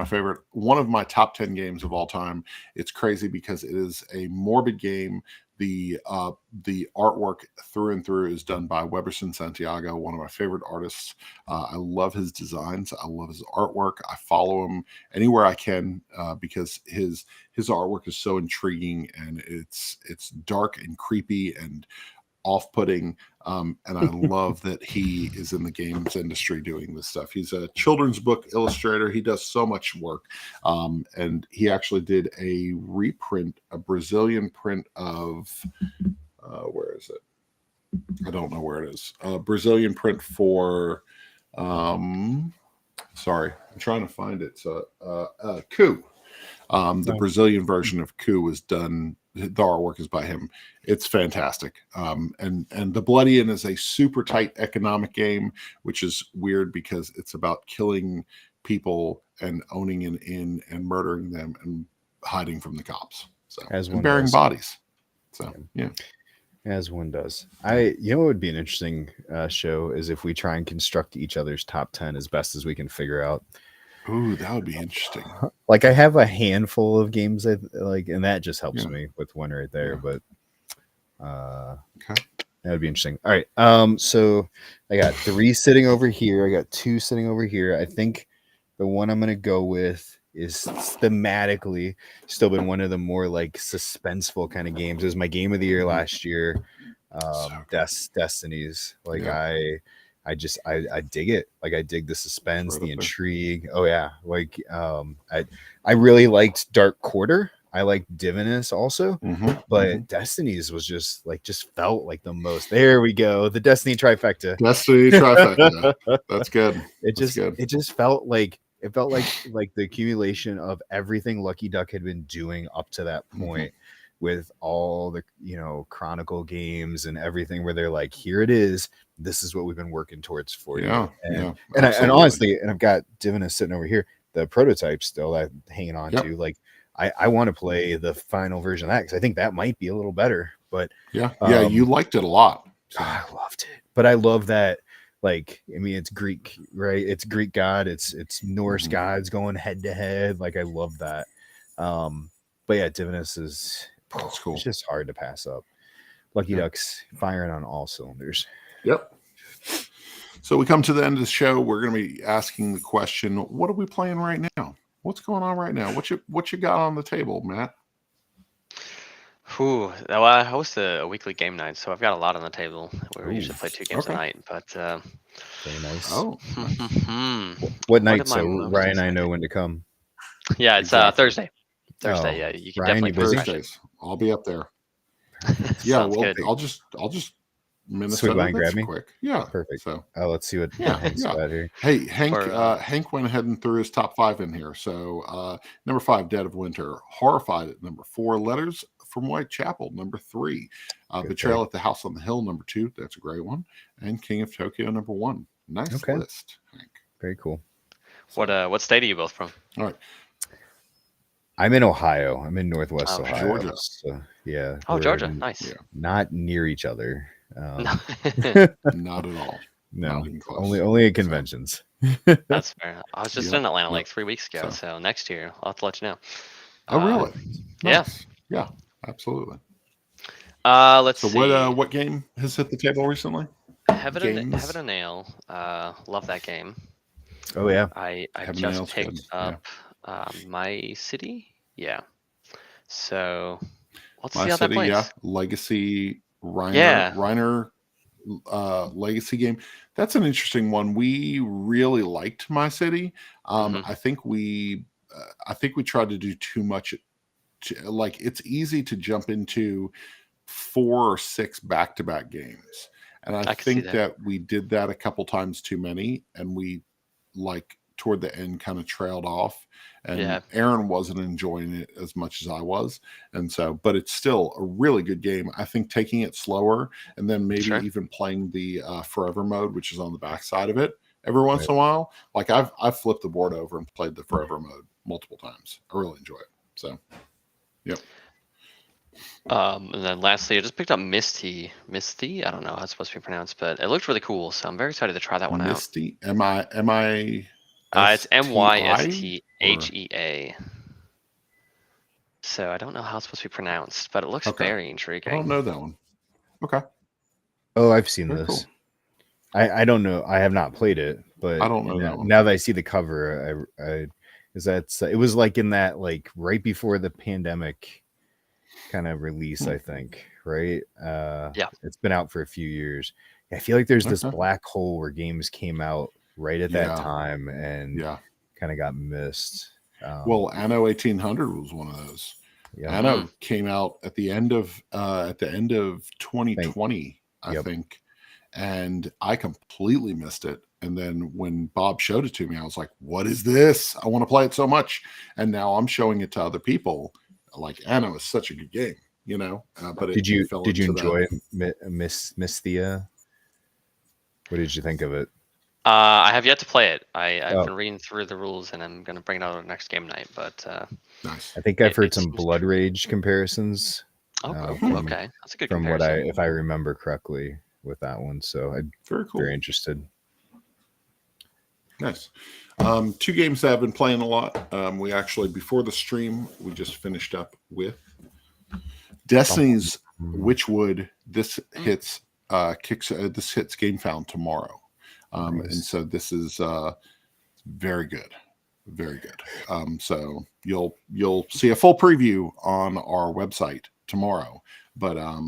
of my top 10 games of all time. It's crazy because it is a morbid game The artwork through and through is done by Weberson Santiago, one of my favorite artists. I love his designs. I love his artwork. I follow him anywhere I can because his artwork is so intriguing, and it's dark and creepy and off-putting, and I love that he is in the games industry doing this stuff. He's a children's book illustrator. He does so much work, and he actually did a reprint, a Brazilian print of where is it? I don't know where it is. A Brazilian print for sorry, I'm trying to find it. So Coup. The Brazilian version of Coup was done. The artwork is by him. It's fantastic. And the Bloodian is a super tight economic game, which is weird because it's about killing people and owning an inn and murdering them and hiding from the cops. So and burying bodies. So yeah. As one does. What would be an interesting show is if we try and construct each other's top 10 as best as we can figure out. Ooh, that would be interesting. Like I have a handful of games I like, and that just helps me with one right there. But okay, that would be interesting. All right. So I got 3 sitting over here. I got 2 sitting over here. I think the one I'm gonna go with is thematically still been one of the more like suspenseful kind of games. It was my game of the year last year. Destinies. Like I dig it. Like I dig the suspense, the intrigue. Oh yeah. Like I really liked Dark Quarter. I liked Divinus also, but Destinies was just felt like the most. There we go. The Destiny trifecta. Destiny trifecta. That's good. It just felt like the accumulation of everything Lucky Duck had been doing up to that point. With all the Chronicle games and everything, where they're like, here it is, this is what we've been working towards for you. And honestly, and I've got Divinus sitting over here, the prototype still that hanging on to. Like I want to play the final version of that because I think that might be a little better. But you liked it a lot. So. I loved it, but I love that. Like, I mean, it's Greek, right? It's Greek god. It's Norse gods going head to head. Like, I love that. But yeah, Divinus is. That's cool. It's just hard to pass up. Lucky Ducks firing on all cylinders. Yep. So we come to the end of the show. We're going to be asking the question: what are we playing right now? What's going on right now? What you got on the table, Matt? Well, I host a weekly game night, so I've got a lot on the table. We usually play 2 games a night, but very nice. Oh, what night? So Ryan and I know when to come. Yeah, it's Thursday. Yeah, you can Ryan, definitely Thursdays. I'll be up there. Yeah, well, good. I'll just Minnesota. Sweet line, grab me. Quick. Yeah, perfect. So let's see what Hank's got here. Hey, Hank went ahead and threw his top 5 in here. So number 5, Dead of Winter. Horrified at number 4. Letters from Whitechapel, number 3. Betrayal at the House on the Hill, number 2. That's a great one. And King of Tokyo, number 1. Nice list, Hank. Very cool. What state are you both from? All right. I'm in Ohio. I'm in Northwest Ohio. Georgia. So, yeah. Oh, Georgia. Nice. Not near each other. Not at all. No. Only at conventions. That's fair. I was just in Atlanta like 3 weeks ago. So next year, I'll have to let you know. Oh, really? Nice. Yeah, absolutely. Let's see. So what game has hit the table recently? Heaven and Nail. Love that game. Oh yeah. I just picked up My City. Yeah. So let's see how that plays. Yeah. Legacy Reiner legacy game. That's an interesting one. We really liked My City. I think we tried to do too much. Like it's easy to jump into 4 or 6 back-to-back games. And I think that we did that a couple times too many, and we toward the end kind of trailed off, and Aaron wasn't enjoying it as much as I was. And so, but it's still a really good game. I think taking it slower and then maybe even playing the forever mode, which is on the back side of it every once in a while. Like I've flipped the board over and played the forever mode multiple times. I really enjoy it. So, yep. And then lastly, I just picked up Misty. I don't know how it's supposed to be pronounced, but it looked really cool. So I'm very excited to try that one out. Misty, am I? It's Mystthea. So I don't know how it's supposed to be pronounced, but it looks very I intriguing. don't know that one. Okay. Oh, I've seen Very this. cool. I don't know. I have not played it, but I don't know that one. now that I see the cover, it was like in that like right before the pandemic kind of release, I think, right? Yeah. It's been out for a few years. I feel like there's this Okay. black hole where games came out right at that time and kind of got missed. Well, Anno 1800 was one of those. Yeah. Anno came out at the end of 2020, I think, and I completely missed it. And then when Bob showed it to me, I was like, "What is this? I want to play it so much." And now I'm showing it to other people. Like Anno is such a good game, you know. But did you enjoy that. Miss Thea? What did you think of it? I have yet to play it. I've been reading through the rules, and I'm going to bring it out on next game night. But nice. I think I've heard some Blood Rage comparisons. Okay, that's a good from comparison. if I remember correctly with that one. So I'm very interested. Nice. 2 games that I've been playing a lot. We actually, before the stream, we just finished up with Destiny's Witchwood. This hits GameFound tomorrow. And so this is very good. Very good. So you'll see a full preview on our website tomorrow. But I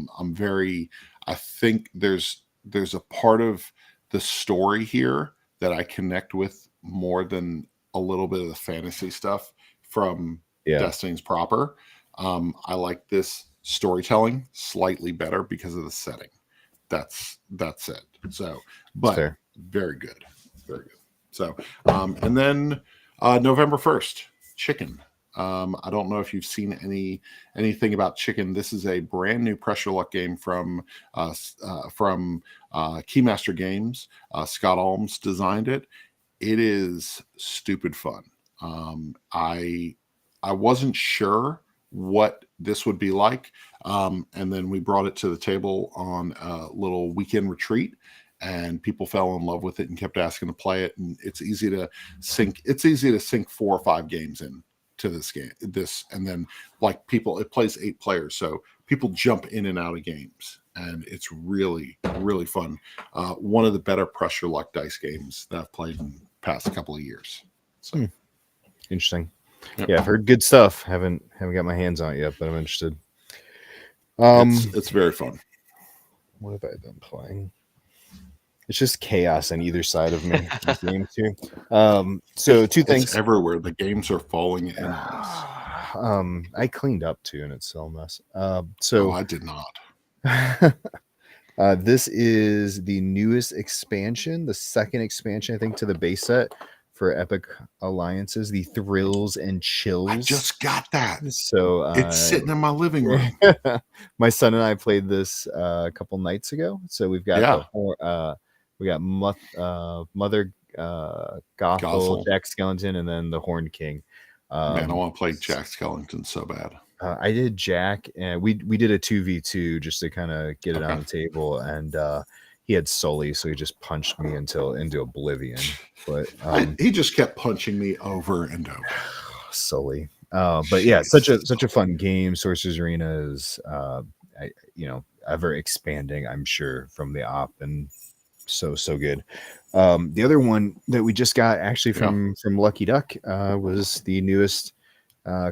think there's a part of the story here that I connect with more than a little bit of the fantasy stuff from Destiny's proper. I like this storytelling slightly better because of the setting. That's it. So, but very good. Very good. So, and then November 1st, Chicken. I don't know if you've seen anything about Chicken. This is a brand new pressure luck game from Keymaster Games. Scott Alms designed it. It is stupid fun. I wasn't sure what this would be like, and then we brought it to the table on a little weekend retreat, and people fell in love with it and kept asking to play it. And it's easy to sink 4 or 5 games in to this game. And then like it plays 8 players, so people jump in and out of games, and it's really, really fun. One of the better pressure luck dice games that I've played in the past couple of years. So interesting. Yep. Yeah, I've heard good stuff. Haven't got my hands on it yet, but I'm interested. It's very fun. What have I been playing? It's just chaos on either side of me. These games here. So 2 things. It's everywhere. The games are falling in. I cleaned up too, and it's still a mess. So I did not. This is the newest expansion, the second expansion, I think, to the base set for Epic Alliances, the Thrills and Chills. I just got that. So it's sitting in my living room. My son and I played this a couple nights ago. So we've got Mother Gothel, Jack Skellington, and then the Horned King. Man, I want to play Jack Skellington so bad. I did Jack, and we did a 2v2 just to kind of get it on the table, and he had Sully, so he just punched me into oblivion. But he just kept punching me over and over. Sully. But yeah, such a fun game. Sorcerer's Arena is ever expanding, I'm sure, from the op, and so good. The other one that we just got actually from Lucky Duck was the newest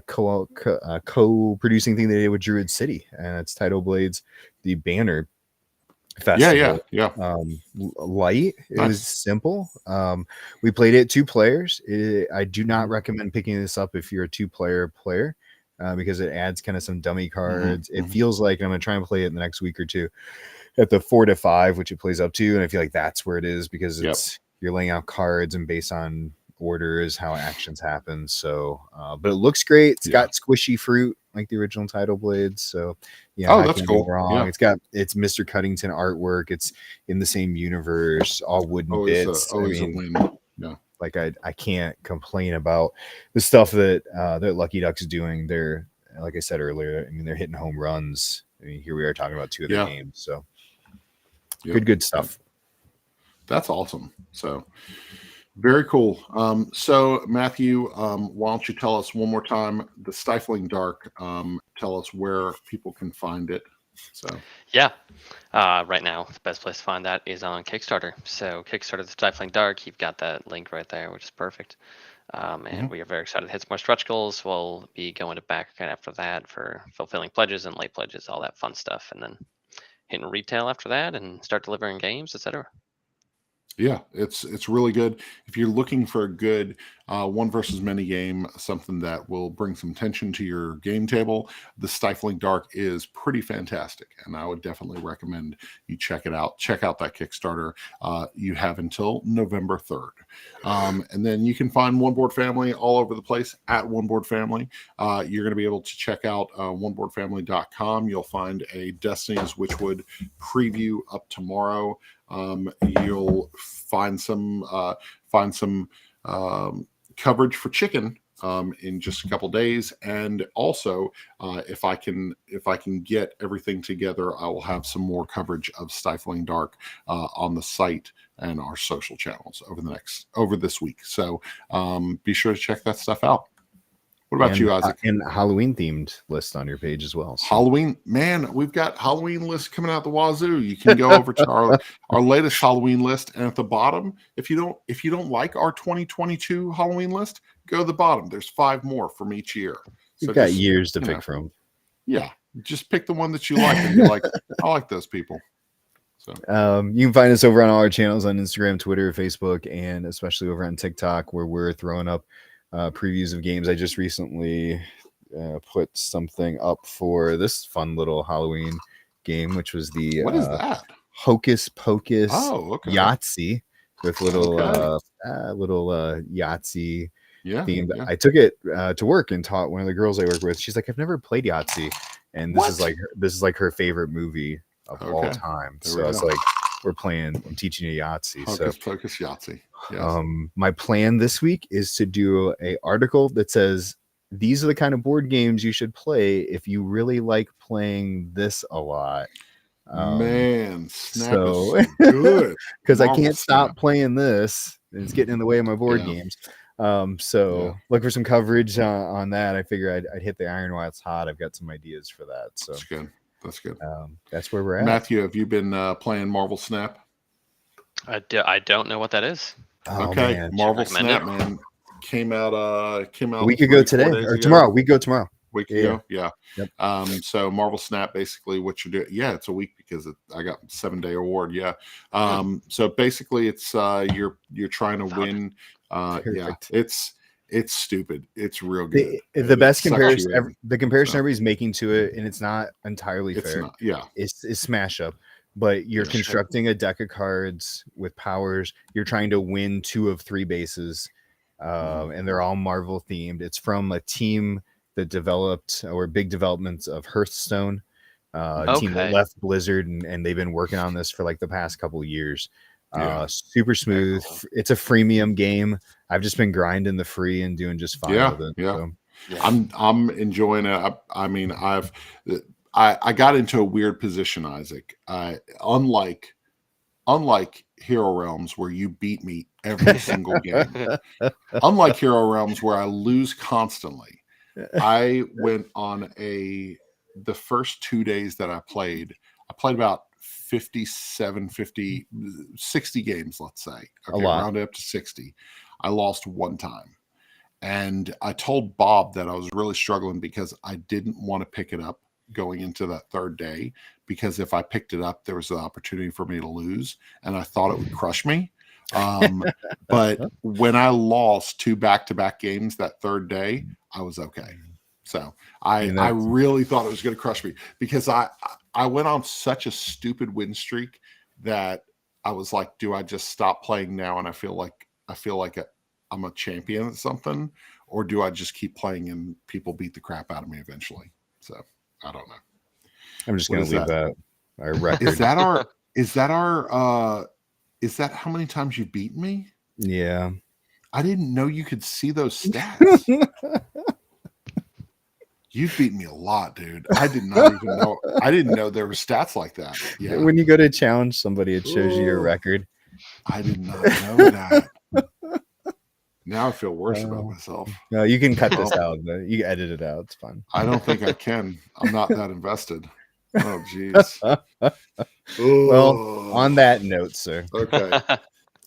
co-producing thing they did with Druid City, and it's Tidal Blades, the banner festival. Light. It was simple. We played it 2 players. I do not recommend picking this up if you're a 2-player player, because it adds kind of some dummy cards. It feels like I'm gonna try and play it in the next week or 2 at the 4 to 5, which it plays up to, and I feel like that's where it is, because it's you're laying out cards and based on orders how actions happen. So but it looks great. It's got squishy fruit like the original Tidal Blades, so that's cool. It's Mr. Cuddington artwork. It's in the same universe, all wooden bits. Always a win. Like I can't complain about the stuff that Lucky Duck's doing. They're, like I said earlier, I mean, they're hitting home runs. I mean, here we are talking about 2 of their games, so good stuff. That's awesome. So Very cool. So Matthew, why don't you tell us one more time the Stifling Dark? Tell us where people can find it. So Yeah. Right now, the best place to find that is on Kickstarter. So Kickstarter, the Stifling Dark, you've got that link right there, which is perfect. And we are very excited to hit some more stretch goals. We'll be going to back right after that for fulfilling pledges and late pledges, all that fun stuff, and then hitting retail after that and start delivering games, etc. yeah, it's really good. If you're looking for a good one versus many game, something that will bring some tension to your game table, the Stifling Dark is pretty fantastic, and I would definitely recommend you check it out. Check out that Kickstarter. You have until November 3rd, and then you can find One Board Family all over the place at One Board Family. You're going to be able to check out oneboardfamily.com. You'll find a Destiny's Witchwood preview up tomorrow. You'll find some coverage for chicken in just a couple days, and also if I can get everything together, I will have some more coverage of Stifling Dark on the site and our social channels over this week. So be sure to check that stuff out. What about you, Isaac? And Halloween themed list on your page as well. So. Halloween, man, we've got Halloween lists coming out the wazoo. You can go over to our latest Halloween list, and at the bottom, if you don't like our 2022 Halloween list, go to the bottom. There's 5 more from each year. So You've got years to pick from. Yeah, just pick the one that you like, and you're like, I like those people. So you can find us over on all our channels on Instagram, Twitter, Facebook, and especially over on TikTok, where we're throwing up previews of games. I just recently put something up for this fun little Halloween game, which was the what is that? Hocus Pocus Yahtzee with little Yahtzee theme. Yeah. I took it to work and taught one of the girls I work with. She's like, I've never played Yahtzee, and this is like her favorite movie of all time. So I was like, I'm teaching you Yahtzee. Hocus Pocus Yahtzee. Yes. My plan this week is to do an article that says these are the kind of board games you should play if you really like playing this a lot. Man, Snap is good because I can't stop playing this. It's getting in the way of my board games. Look for some coverage on that. I figure I'd hit the iron while it's hot. I've got some ideas for that. So that's good. That's where we're at. Matthew, have you been playing Marvel Snap? I don't know what that is. Okay, man. Marvel Snap, man, came out a week ago today or tomorrow. Week ago. Yeah. Yep. So Marvel Snap, basically what you're doing. Yeah, it's a week because I got 7-day award. Yeah. So basically it's you're trying to win. It's stupid. It's real good. The best comparison, the comparison everybody's making to it, and it's not entirely fair. It's Smash Up. But you're constructing a deck of cards with powers. You're trying to win 2 of 3 bases, and they're all Marvel themed. It's from a team that developed big developments of Hearthstone, team that left Blizzard, and they've been working on this for like the past couple of years. Super smooth. It's a freemium game. I've just been grinding the free and doing just fine with it. So. I'm enjoying it. I mean, I got into a weird position, Isaac. Unlike Hero Realms, where you beat me every single game. Unlike Hero Realms, where I lose constantly. I went on the first 2 days that I played about 60 games, let's say. Okay, a lot. Round it up to 60. I lost 1 time. And I told Bob that I was really struggling because I didn't want to pick it up going into that 3rd day, because if I picked it up, there was an opportunity for me to lose, and I thought it would crush me. But when I lost 2 back-to-back games that 3rd day, I was okay. So I really thought it was going to crush me, because I went on such a stupid win streak that I was like, do I just stop playing now and I feel like I'm a champion at something, or do I just keep playing and people beat the crap out of me eventually? So I don't know. I'm just going to leave that our record. Is that how many times you beat me? Yeah. I didn't know you could see those stats. You beat me a lot, dude. I did not even know. I didn't know there were stats like that. Yeah. When you go to challenge somebody, it shows you your record. I did not know that. Now I feel worse about myself. No, you can cut this out. You can edit it out. It's fine. I don't think I can. I'm not that invested. Oh, jeez. Well, on that note, sir. Okay.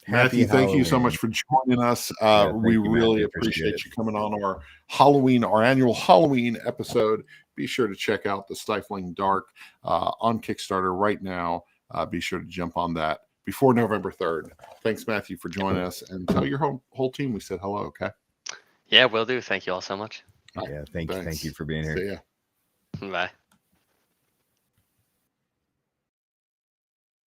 Matthew, thank you so much for joining us. We really appreciate you coming on our annual Halloween episode. Be sure to check out the Stifling Dark on Kickstarter right now. Be sure to jump on that before November 3rd. Thanks, Matthew, for joining us, and tell your whole team we said hello. Okay. Yeah, will do. Thank you all so much. Yeah, thank you for being here. See ya. Bye.